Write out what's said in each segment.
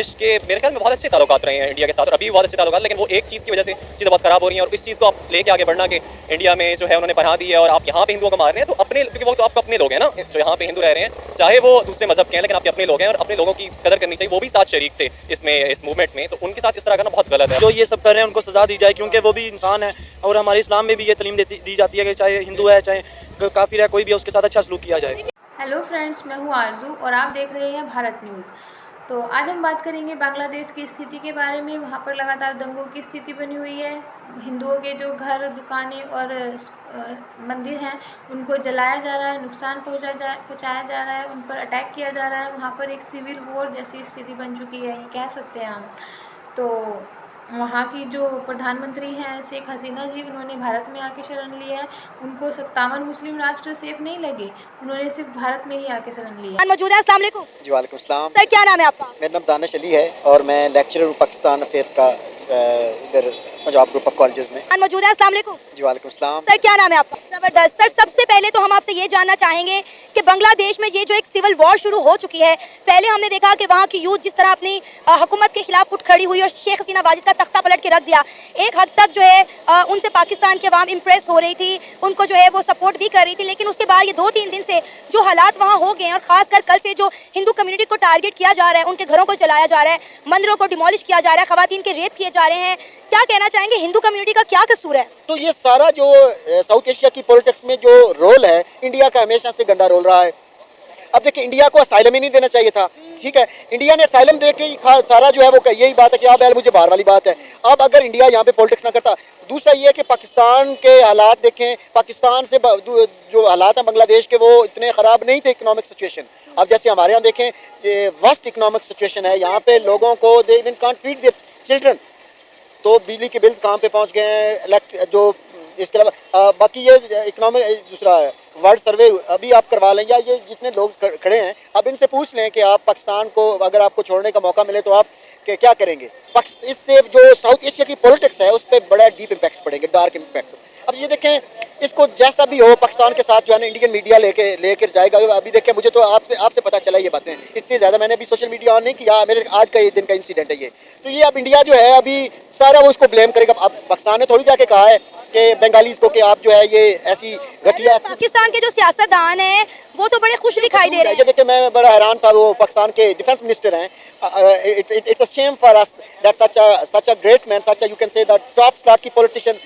देश के मेरे ख्याल में बहुत अच्छे ताल्लुकात रहे हैं इंडिया के साथ और अभी भी बहुत अच्छे ताल्लुकात, लेकिन वो एक चीज़ की वजह से चीज़ें बहुत खराब हो रही हैं और इस चीज़ को आप लेके आगे बढ़ना कि इंडिया में जो है उन्होंने पनाह दी है और आप यहाँ पे हिंदुओं को मार रहे हैं, तो अपने, क्योंकि वो तो आपको अपने लोग हैं ना जो यहाँ पे हिंदू रह रहे हैं, चाहे वो दूसरे मजहब के हैं, लेकिन आपके अपने लोग हैं और अपने लोगों की कदर करनी चाहिए। वो भी साथ शरीक थे इस मूवमेंट में, तो उनके साथ इस तरह करना बहुत गलत है। जो ये सब कर रहे हैं उनको सजा दी जाए, क्योंकि वो भी इंसान है और हमारे इस्लाम में भी ये तालीम दी जाती है कि चाहे हिंदू है चाहे काफिर है, कोई भी है उसके साथ अच्छा सलूक किया जाए। हेलो फ्रेंड्स, मैं हूँ आरजू और आप देख रहे हैं भारत न्यूज़। तो आज हम बात करेंगे बांग्लादेश की स्थिति के बारे में। वहाँ पर लगातार दंगों की स्थिति बनी हुई है। हिंदुओं के जो घर, दुकानें और मंदिर हैं उनको जलाया जा रहा है, नुकसान पहुँचाया जा रहा है, उन पर अटैक किया जा रहा है। वहाँ पर एक सिविल वॉर जैसी स्थिति बन चुकी है, ये कह सकते हैं हम। तो वहाँ की जो प्रधानमंत्री हैं शेख हसीना जी, उन्होंने भारत में आके शरण ली है। उनको 57 मुस्लिम राष्ट्र सेफ नहीं लगे, उन्होंने सिर्फ भारत में ही आके शरण लिया। मौजूद है। अस्सलाम वालेकुम। जी वालेकुम सलाम। सर क्या नाम है आपका? मेरा नाम दानिश अली है और मैं लेक्चरर हूँ पाकिस्तान अफेयर्स का इधर पंजाब ग्रुप ऑफ कॉलेजेस में। मौजूद है। अस्सलाम वालेकुम। जी वालेकुम सलाम। सर क्या नाम है आपका? जबरदस्त। सर सबसे पहले तो हम आपसे ये जानना चाहेंगे कि बांग्लादेश में ये जो एक सिविल वॉर शुरू हो चुकी है, पहले हमने देखा कि वहाँ की यूथ जिस तरह अपनी हुकूमत के खिलाफ उठ खड़ी हुई और शेख हसीना वाजिद का तख्ता पलट के रख दिया। एक हद तक जो है उनसे पाकिस्तान की अवाम इम्प्रेस हो रही थी, उनको जो है वो सपोर्ट भी कर रही थी, लेकिन उसके बाद ये 2-3 दिन से जो हालात वहाँ हो गए हैं और खासकर कल से जो हिंदू कम्युनिटी को टारगेट किया जा रहा है, उनके घरों को जलाया जा रहा है, मंदिरों को डिमोलिश किया जा रहा है, खवातीन के रेप किए जा रहे हैं, क्या कहना चाहेंगे? हिंदू कम्युनिटी का क्या कसूर है? तो ये सारा जो साउथ एशिया की पॉलिटिक्स में जो रोल है, इंडिया का हमेशा से गंदा रोल रहा है। अब देखिए, इंडिया को असाइलम ही नहीं देना चाहिए था, ठीक है। इंडिया ने असाइलम दे के सारा जो है वो यही बात है कि आप मुझे बाहर वाली बात है। अब अगर इंडिया यहाँ पे पॉलिटिक्स ना करता, दूसरा ये है कि पाकिस्तान के हालात देखें, पाकिस्तान से जो हालात हैं बांग्लादेश के वो इतने ख़राब नहीं थे इकोनॉमिक सिचुएशन। अब जैसे हमारे यहाँ देखें, वर्स्ट इकोनॉमिक सिचुएशन है यहाँ पे, लोगों को they even can't feed their children. तो बिजली के बिल्स कहाँ पे पहुँच गए हैं, जो इसके अलावा बाकी ये इकोनॉमिक दूसरा वर्ल्ड सर्वे अभी आप करवा लें, या ये जितने लोग खड़े हैं अब इनसे पूछ लें कि आप पाकिस्तान को अगर आपको छोड़ने का मौका मिले तो आप क्या करेंगे। इससे जो साउथ एशिया की पॉलिटिक्स है उस पर बड़ा डीप इम्पैक्ट्स पड़ेंगे, डार्क इम्पैक्ट्स। अब ये देखें, इसको जैसा भी हो पाकिस्तान के साथ जो है ना इंडियन मीडिया लेकर जाएगा। अभी देखें, मुझे तो आपसे पता चला ये बातें, इतनी ज़्यादा मैंने अभी सोशल मीडिया ऑन नहीं किया, मेरे आज का ये दिन का इंसिडेंट है ये। तो ये अब इंडिया जो है अभी सारा वो उसको ब्लेम करेगा। अब पाकिस्तान ने थोड़ी जाके कहा है कि बंगालीज को कि आप जो है ये ऐसी घटिया। पाकिस्तान के जो सियासतदान हैं वो तो बड़े खुश दिखाई दे रहे हैं। देखिए, मैं बड़ा हैरान था, वो पाकिस्तान के डिफेंस मिनिस्टर हैं। It's a shame for us that such a great man, such a, you can say, the top slot की politician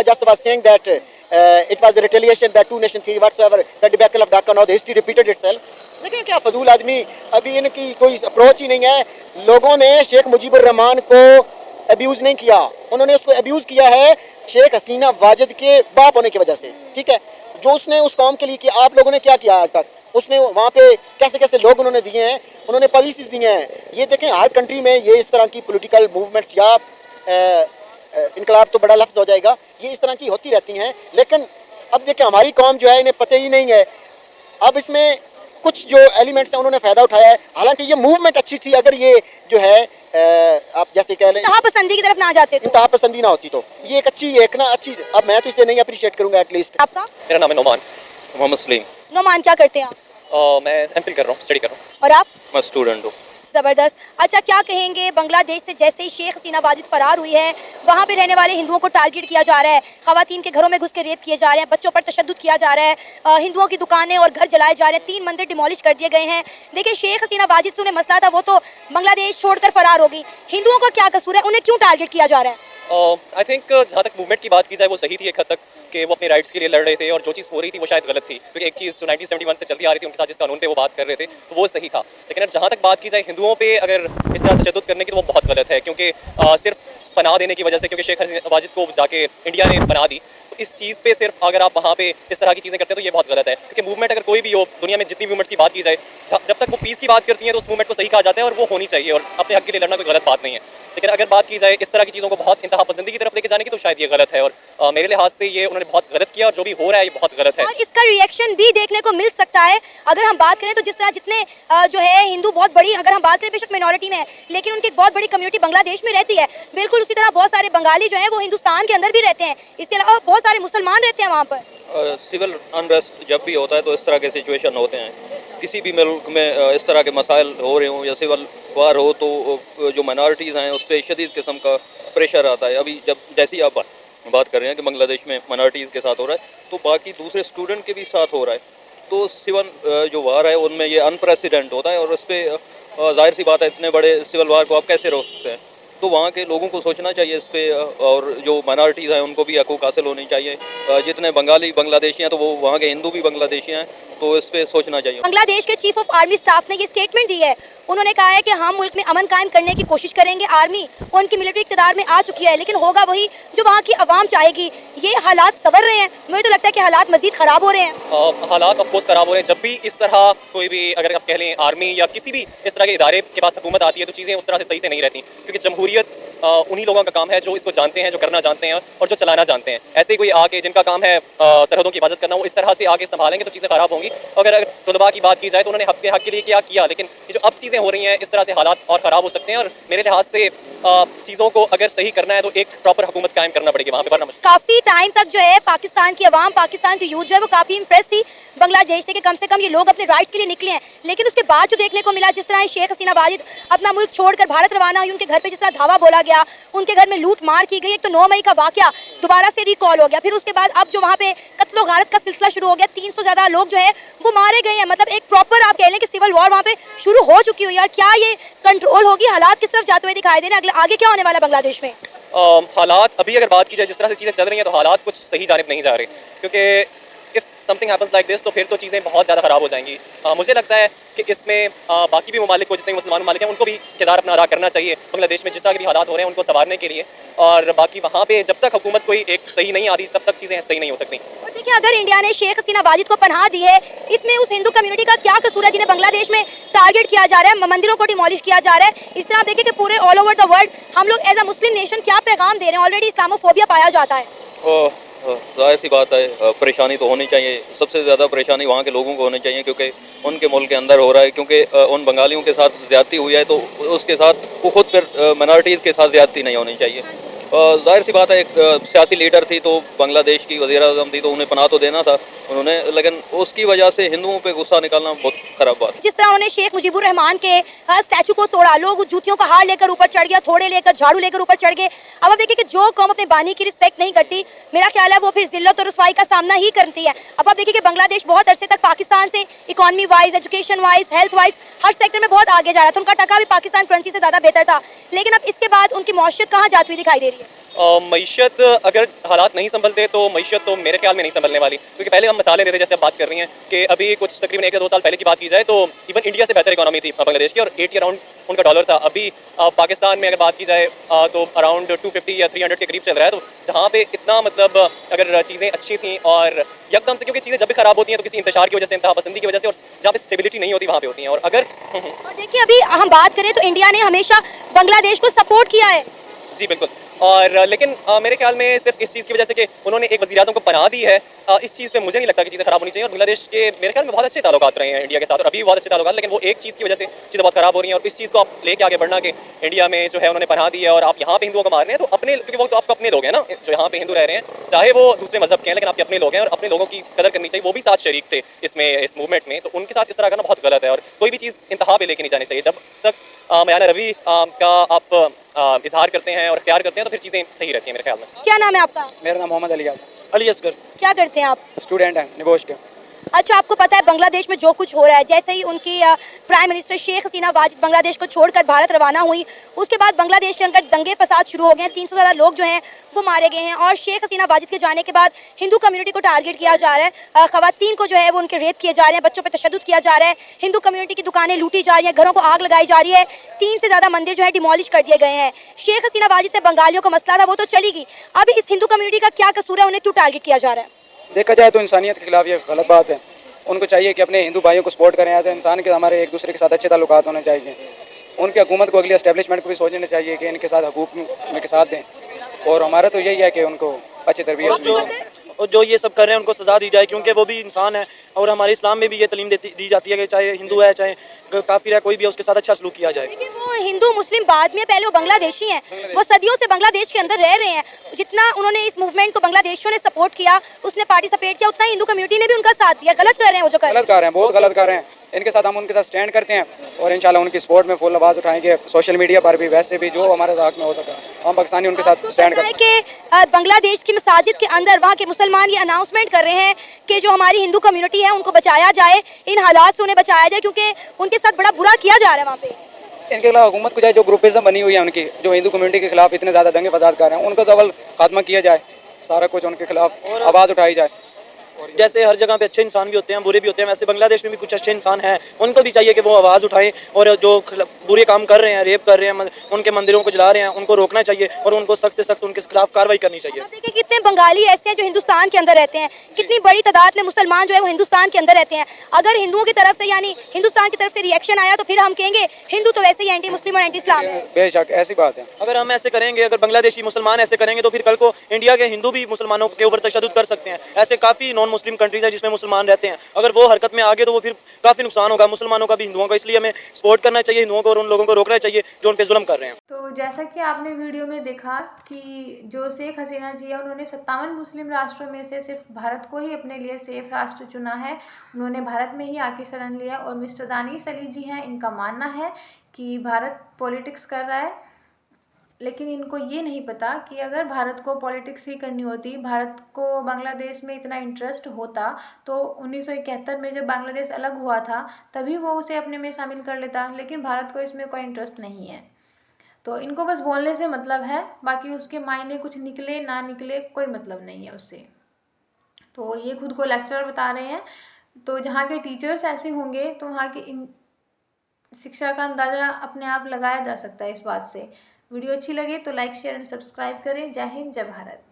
just was saying that it was a retaliation, that two nation theory whatsoever, the debacle of Dhaka, now the history repeated itself। देखिए क्या फजूल आदमी, अभी इनकी कोई approach ही नहीं है। लोगों ने शेख मुजीबुर रहमान को अब्यूज़ नहीं किया, उन्होंने उसको अब्यूज़ किया है शेख हसीना वाजिद के बाप होने की वजह से, ठीक है। जो उसने उस कौम के लिए किया, आप लोगों ने क्या किया आज तक? उसने वहाँ पे कैसे कैसे लोग उन्होंने दिए हैं, उन्होंने पॉलिसीज़ दिए हैं। ये देखें, हर कंट्री में ये इस तरह की पॉलिटिकल मूवमेंट्स या इनकलाब तो बड़ा लफ्ज़ हो जाएगा, ये इस तरह की होती रहती हैं। लेकिन अब देखें, हमारी कौम जो है इन्हें पता ही नहीं है। अब इसमें कुछ जो एलिमेंट्स हैं उन्होंने फ़ायदा उठाया है। हालांकि ये मूवमेंट अच्छी थी, अगर ये जो है आप जैसे कह लें इंतहापसंदी की तरफ ना जाते, इंतहापसंदी ना होती, तो ये एक अच्छी। अब मैं तो इसे नहीं अप्रिशिएट करूँगा एटलीस्ट। आपका? मेरा नाम है नोमान मोहम्मद सलीम। नोमान, क्या करते हैं आप? मैं एमफिल कर रहा हूँ, स्टडी कर रहा हूँ। और आप? मैं स्टूडेंट हूँ। ज़बरदस्त। अच्छा, क्या कहेंगे, बांग्लादेश से जैसे ही शेख हसीना वाजिद फरार हुई है, वहाँ पे रहने वाले हिंदुओं को टारगेट किया जा रहा है, खवातीन के घरों में घुस के रेप किए जा रहे हैं, बच्चों पर तशद्दुद किया जा रहा है, हिंदुओं की दुकानें और घर जलाए जा रहे हैं, 3 मंदिर डिमोलिश कर दिए गए हैं। देखिए, शेख हसीना वाजिद से उन्हें मसला था, वो तो बांग्लादेश छोड़कर फरार हो गई। हिंदुओं का क्या कसूर है, उन्हें क्यों टारगेट किया जा रहा है? आई थिंक जहाँ तक मूवमेंट की बात की जाए वो सही थी एक हद तक, कि वो अपने राइट्स के लिए लड़ रहे थे और जो चीज़ हो रही थी वो शायद गलत थी, क्योंकि एक चीज़ जो 1971 से चलती आ रही थी उनके साथ जिस कानून पे वो बात कर रहे थे तो वो सही था। लेकिन अब जहाँ तक बात की जाए हिंदुओं पे अगर इस तरह तशद्दुद करने की, तो वो बहुत गलत है, क्योंकि सिर्फ पनाह देने की वजह से, क्योंकि शेख हसीना वाजिद को जाके इंडिया ने पनाह दी, तो इस चीज़ पे सिर्फ अगर आप वहाँ पे इस तरह की चीज़ें करते हैं तो ये बहुत गलत है। क्योंकि मूवमेंट अगर कोई भी हो, दुनिया में जितनी मूवमेंट्स की बात की जाए, जब तक वो पीस की बात करती हैं तो उस मूवमेंट को सही कहा जाता है और वो होनी चाहिए, और अपने हक के लिए लड़ना कोई गलत बात नहीं है। लेकिन अगर बात की जाए इस तरह की चीज़ों को बहुत इंतहापसंदी की तरफ लेके जाने की, तो शायद ये गलत है, और मेरे लिहाज से ये उन्होंने बहुत गलत किया, और जो भी हो रहा है ये बहुत गलत है। और इसका रिएक्शन भी देखने को मिल सकता है अगर हम बात करें तो, जिस तरह जितने जो है हिंदू बहुत बड़ी, अगर हम बात करें बेशक मिनॉरिटी में है, लेकिन उनकी एक बहुत बड़ी कम्युनिटी बांग्लादेश में रहती है। बिल्कुल उसी तरह बहुत सारे बंगाली जो हैं वो हिंदुस्तान के अंदर भी रहते हैं, इसके अलावा बहुत सारे मुसलमान रहते हैं वहाँ पर। सिविल अनरेस्ट जब भी होता है तो इस तरह के सिचुएशन होते हैं। किसी भी मुल्क में इस तरह के मसाइल हो रहे हों या सिविल वार हो तो जो माइनॉरिटीज़ हैं उस पर शदीद किस्म का प्रेशर आता है। अभी जब जैसी आप बात कर रहे हैं कि बांग्लादेश में माइनॉरिटीज़ के साथ हो रहा है तो बाकी दूसरे स्टूडेंट के भी साथ हो रहा है, तो सिविल जो वार है उनमें ये अनप्रेसिडेंट होता है और उस पर जाहिर सी बात है इतने बड़े सिविल वार को आप कैसे रोक सकते हैं। तो वहाँ के लोगों को सोचना चाहिए इस पे, और जो माइनॉरिटीज़ हैं उनको भी हकूक़ हासिल होनी चाहिए। जितने बंगाली बांग्लादेशी हैं तो वो वहाँ के हिंदू भी बांग्लादेशी हैं, तो इस पे सोचना चाहिए। बांग्लादेश के चीफ ऑफ आर्मी स्टाफ ने ये स्टेटमेंट दी है। उन्होंने कहा है कि हम मुल्क में अमन कायम करने की कोशिश करेंगे। आर्मी उनकी मिलिट्री इक़्तिदार में आ चुकी है, लेकिन होगा वही जो वहाँ की आवाम चाहेगी। ये हालात संवर रहे हैं, मुझे तो लगता है कि हालात मजीद ख़राब हो रहे हैं। हालात ऑफकोर्स ख़राब हो रहे हैं। जब भी इस तरह कोई भी, अगर आप कह लें आर्मी या किसी भी इस तरह के इदारे के पास हुकूमत आती है तो चीज़ें उस तरह से सही से नहीं रहती, क्योंकि जमहूरियत उन्हीं लोगों का काम है जो इसको जानते हैं, जो करना जानते हैं और जो चलाना जानते हैं। ऐसे ही कोई आके जिनका काम है सरहदों की हिफाजत करना, वो इस तरह से आगे संभालेंगे तो चीज़ें ख़राब होंगी। अगर तलबा की बात की जाए तो उन्होंने हक के लिए क्या किया, लेकिन ये जो अब चीज़ें हो रही हैं इस तरह से हालात और ख़राब हो सकते हैं। और मेरे लिहाज से चीज़ों को अगर सही करना है तो एक प्रॉपर हुकूमत कायम करना पड़ेगी वहाँ पे, वरना मुश्किल। काफ़ी टाइम तक जो है पाकिस्तान की आवाम, पाकिस्तान की यूथ जो है वो काफ़ी इंप्रेस थी बांग्लादेश से कम ये लोग अपने राइट्स के लिए निकले हैं। लेकिन उसके बाद जो देखने को मिला, जिस तरह शेख हसीना वाजिद अपना मुल्क छोड़कर भारत रवाना हुई, उनके घर पे जिस तरह धावा बोला गया, उनके घर में लूट मार की गई। एक तो 9 मई का वाकया दोबारा से रिकॉल हो गया, फिर उसके बाद अब जो वहाँ पे कत्ल व गारत का सिलसिला शुरू हो गया, 300 ज़्यादा लोग जो है वो मारे गए हैं। मतलब एक प्रॉपर आप कह लें कि सिविल वॉर वहाँ पे शुरू हो चुकी हुई है। और क्या ये कंट्रोल होगी? हालात किस तरफ जाते हुए दिखाई दे रहे हैं? आगे क्या होने वाला बांग्लादेश में? हालात अभी अगर बात की जाए जिस तरह से चीज़ें चल रही हैं तो हालात कुछ सही जानिब नहीं जा रहे, क्योंकि if something happens like this तो फिर तो चीज़ें बहुत ज़्यादा ख़राब हो जाएंगी। मुझे लगता है कि इसमें बाकी भी ममालिक को, जितने मुसलमान ममालिक हैं, उनको भी किरदार अपना अदा करना चाहिए बांग्लादेश में जिस तरह के भी हालात हो रहे हैं उनको संवारने के लिए। और बाकी वहाँ पे जब तक हुकूमत कोई एक सही नहीं आती तब तक चीज़ें सही नहीं हो सकती। और देखिए, अगर इंडिया ने शेख हसीना वाजिद को पनाह दी है, इसमें उस हिंदू कम्युनिटी का क्या कसूर है जिन्हें बांग्लादेश में टारगेट किया जा रहा है, मंदिरों को डिमोलिश किया जा रहा है? इस तरह आप देखिए कि पूरे ऑल ओवर द वर्ल्ड हम लोग एज अ मुस्लिम नेशन क्या पैगाम दे रहे हैं? ऑलरेडी इस्लामोफोबिया पाया जाता है। जाहिर सी बात है, परेशानी तो होनी चाहिए। सबसे ज़्यादा परेशानी वहाँ के लोगों को होनी चाहिए क्योंकि उनके मुल्क के अंदर हो रहा है, क्योंकि उन बंगालियों के साथ ज़्यादती हुई है तो उसके साथ वो खुद पर माइनॉरिटीज़ के साथ ज़्यादती नहीं होनी चाहिए। जाहिर सी बात है, एक सियासी लीडर थी तो बांग्लादेश की वज़ीर आज़म थी तो उन्हें पनाह तो देना था उन्होंने, लेकिन उसकी वजह से हिंदुओं पे गुस्सा निकालना बहुत ख़राब बात। जिस तरह उन्होंने शेख मुजीबुर रहमान के स्टैचू को तोड़ा, लोग जूतियों का हार लेकर ऊपर चढ़ गया, थोड़े लेकर, झाड़ू लेकर ऊपर चढ़ गए। अब आप देखिए कि जो कौम अपने बानी की रिस्पेक्ट नहीं करती, मेरा ख्याल है वो फिर जिल्लत और रुसवाई का सामना ही करती है। अब आप देखिए कि बांग्लादेश बहुत अरसे तक पाकिस्तान से economy wise, education wise, health wise हर सेक्टर में बहुत आगे जा रहा था। उनका टका भी पाकिस्तान करेंसी से ज़्यादा बेहतर था, लेकिन अब इसके बाद उनकी मौशियत कहाँ जाती हुई दिखाई दे रही है? मईशत अगर हालात नहीं संभलते तो मईशत तो मेरे ख्याल में नहीं संभलने वाली, क्योंकि पहले हम मसाले देते जैसे आप बात कर रही हैं कि अभी कुछ तकरीबन 1 या 2 साल पहले की बात की जाए तो इवन इंडिया से बेहतर इकोनॉमी थी बांग्लादेश की और 80 अराउंड उनका डॉलर था। अभी पाकिस्तान में अगर बात की जाए तो अराउंड 250 या 300 के करीब चल रहा है। तो जहाँ पे इतना मतलब अगर चीज़ें अच्छी थी और एकदम से, क्योंकि चीज़ें जब भी ख़राब होती हैं तो किसी इंतशार की वजह से, इंतहा पसंदी की वजह से, और जहाँ पे स्टेबिलिटी नहीं होती वहाँ पे होती हैं। और अगर और देखिए, अभी हम बात करें तो इंडिया ने हमेशा बांग्लादेश को सपोर्ट किया है। जी बिल्कुल, और लेकिन मेरे ख्याल में सिर्फ इस चीज़ की वजह से कि उन्होंने एक वज़ीर आज़म को पनाह दी है, इस चीज़ पे मुझे नहीं लगता कि चीज़ें ख़राब होनी चाहिए। और बांग्लादेश के मेरे ख्याल में बहुत अच्छे ताल्लुकात रहे हैं इंडिया के साथ और अभी भी बहुत अच्छे ताल्लुकात, लेकिन वो एक चीज़ की वजह से चीज़ें बहुत ख़राब हो रही हैं। और इस चीज़ को आप लेके आगे बढ़ना कि इंडिया में जो है उन्होंने पनाह दी है और आप यहाँ पे हिंदुओं को मार रहे हैं, तो अपने, क्योंकि वो तो आपको अपने लोग हैं ना जो यहाँ पे हिंदू रह रहे हैं, चाहे वो दूसरे मज़हब के हैं, लेकिन आपके अपने लोग हैं और अपने लोगों की कदर करनी चाहिए। वो भी साथ शरीक थे इसमें, इस मूवमेंट में, तो उनके साथ इस तरह करना बहुत गलत है। और कोई भी चीज़ इंतहा पे लेके नहीं जानी चाहिए। जब तक मयाना रवि का आप इजहार करते हैं और इख्तियार करते हैं तो फिर चीज़ें सही रहती हैं मेरे ख्याल में। क्या नाम है आपका? मेरा नाम मोहम्मद अली असगर। क्या करते हैं आप? स्टूडेंट हैं निबोश के। अच्छा, आपको पता है बांग्लादेश में जो कुछ हो रहा है, जैसे ही उनकी प्राइम मिनिस्टर शेख हसीना वाजिद बांग्लादेश को छोड़कर भारत रवाना हुई, उसके बाद बांग्लादेश के अंदर दंगे फसाद शुरू हो गए हैं। 300 ज़्यादा लोग जो हैं वो मारे गए हैं। और शेख हसीना वाजिद के जाने के बाद हिंदू कम्युनिटी को टारगेट किया जा रहा है, ख़वातीन को जो है वो उनके रेप किए जा रहे हैं, बच्चों पर तशद्दुद किया जा रहा है, हिंदू कम्युनिटी की दुकानें लूटी जा रही हैं, घरों को आग लगाई जा रही है, 3 से ज़्यादा मंदिर जो है डिमोलिश कर दिए गए हैं। शेख हसीना वाजिद से बंगालियों को मसला था, वो तो चलेगी, अब इस हिंदू कम्युनिटी का क्या कसूर है? उन्हें क्यों टारगेट किया जा रहा है? देखा जाए तो इंसानियत के खिलाफ ये गलत बात है। उनको चाहिए कि अपने हिंदू भाइयों को सपोर्ट करें। ऐसे इंसान के हमारे एक दूसरे के साथ अच्छे ताल्लुकात होने चाहिए। उनकी हुकूमत को, अगली एस्टेब्लिशमेंट को भी सोचना चाहिए कि इनके साथ हकूक़ में के साथ दें। और हमारा तो यही है कि उनको अच्छी तरबियत दी और जो ये सब कर रहे हैं उनको सज़ा दी जाए, क्योंकि वो भी इंसान है। और हमारे इस्लाम में भी ये तालीम दी जाती है कि चाहे हिंदू है, चाहे काफिर है, कोई भी है, उसके साथ अच्छा सलूक किया जाए। लेकिन वो हिंदू मुस्लिम बाद में, पहले वो बांग्लादेशी हैं, वो सदियों से बांग्लादेश के अंदर रह रहे हैं। जितना उन्होंने इस मूवमेंट को बांग्लादेशियों ने सपोर्ट किया, उसने पार्टिसिपेट किया, उतना हिंदू कम्युनिटी ने भी उनका साथ दिया। गलत कर रहे हैं वो जो कर गलत कर रहे हैं, बहुत गलत कर रहे हैं। इनके साथ हम उनके साथ स्टैंड करते हैं और इंशाल्लाह उनकी सपोर्ट में फुल आवाज़ उठाएंगे, सोशल मीडिया पर भी, वैसे भी जो हमारे हक में हो सका हम पाकिस्तानी उनके साथ स्टैंड है करते हैं। कि बांग्लादेश की मसाजिद के अंदर वहाँ के मुसलमान ये अनाउंसमेंट कर रहे हैं कि जो हमारी हिंदू कम्युनिटी है उनको बचाया जाए, इन हालात से उन्हें बचाया जाए, क्योंकि उनके साथ बड़ा बुरा किया जा रहा है वहाँ पे। इनके खिलाफ हुकूमत को चाहे, जो ग्रुपिज्म बनी हुई है उनकी, जो हिंदू कम्युनिटी के खिलाफ इतने ज़्यादा दंगे फसाद कर रहे हैं, उनको तो अव्वल खात्मा किया जाए, सारा कुछ उनके खिलाफ आवाज़ उठाई जाए। जैसे हर जगह पे अच्छे इंसान भी होते हैं, बुरे भी होते हैं, वैसे बांग्लादेश में भी कुछ अच्छे इंसान हैं, उनको भी चाहिए कि वो आवाज़ उठाएं और जो बुरे काम कर रहे हैं, रेप कर रहे हैं, उनके मंदिरों को जला रहे हैं, उनको रोकना चाहिए और उनको सख्त से सख्त उनके खिलाफ कार्रवाई करनी चाहिए। आप देखिए कितने बंगाली ऐसे हैं जो हिंदुस्तान के अंदर रहते हैं, कितनी बड़ी तादाद में मुसलमान जो है वो हिंदुस्तान के अंदर रहते हैं। अगर हिंदुओं की तरफ से यानी हिंदुस्तान की तरफ से रिएक्शन आया तो फिर हम कहेंगे हिंदू तो वैसे ही एंटी मुस्लिम और एंटी इस्लाम है। बेशक ऐसी बात है। अगर हम ऐसे करेंगे, अगर बांग्लादेशी मुसलमान ऐसे करेंगे तो फिर कल को इंडिया के हिंदू भी मुसलमानों के ऊपर तशद्दुद कर सकते हैं। ऐसे काफ़ी नॉन मुस्लिम कंट्रीज है जिसमें मुसलमान रहते हैं, अगर वो हरकत में आगे तो वो फिर काफ़ी नुकसान होगा मुसलमानों का भी, हिंदुओं का। इसलिए हमें सपोर्ट करना चाहिए हिंदुओं को और उन लोगों को रोकना चाहिए जो उन पे जुल्म कर रहे हैं। तो जैसा कि आपने वीडियो में देखा कि जो शेख हसीना जी है उन्होंने 57 मुस्लिम राष्ट्रों में से सिर्फ भारत को ही अपने लिए सेफ राष्ट्र चुना है। उन्होंने भारत में ही आके शरण लिया और मिस्टर दानिश अली जी हैं, इनका मानना है कि भारत पॉलिटिक्स कर रहा है, लेकिन इनको ये नहीं पता कि अगर भारत को पॉलिटिक्स ही करनी होती, भारत को बांग्लादेश में इतना इंटरेस्ट होता तो 1971 में जब बांग्लादेश अलग हुआ था तभी वो उसे अपने में शामिल कर लेता, लेकिन भारत को इसमें कोई इंटरेस्ट नहीं है। तो इनको बस बोलने से मतलब है, बाकी उसके मायने कुछ निकले ना निकले कोई मतलब नहीं है उससे। तो ये खुद को लेक्चरर बता रहे हैं। तो जहाँ के टीचर्स ऐसे होंगे तो वहाँ की शिक्षा का अंदाज़ा अपने आप लगाया जा सकता है इस बात से। वीडियो अच्छी लगे तो लाइक शेयर एंड सब्सक्राइब करें। जय हिंद, जय भारत।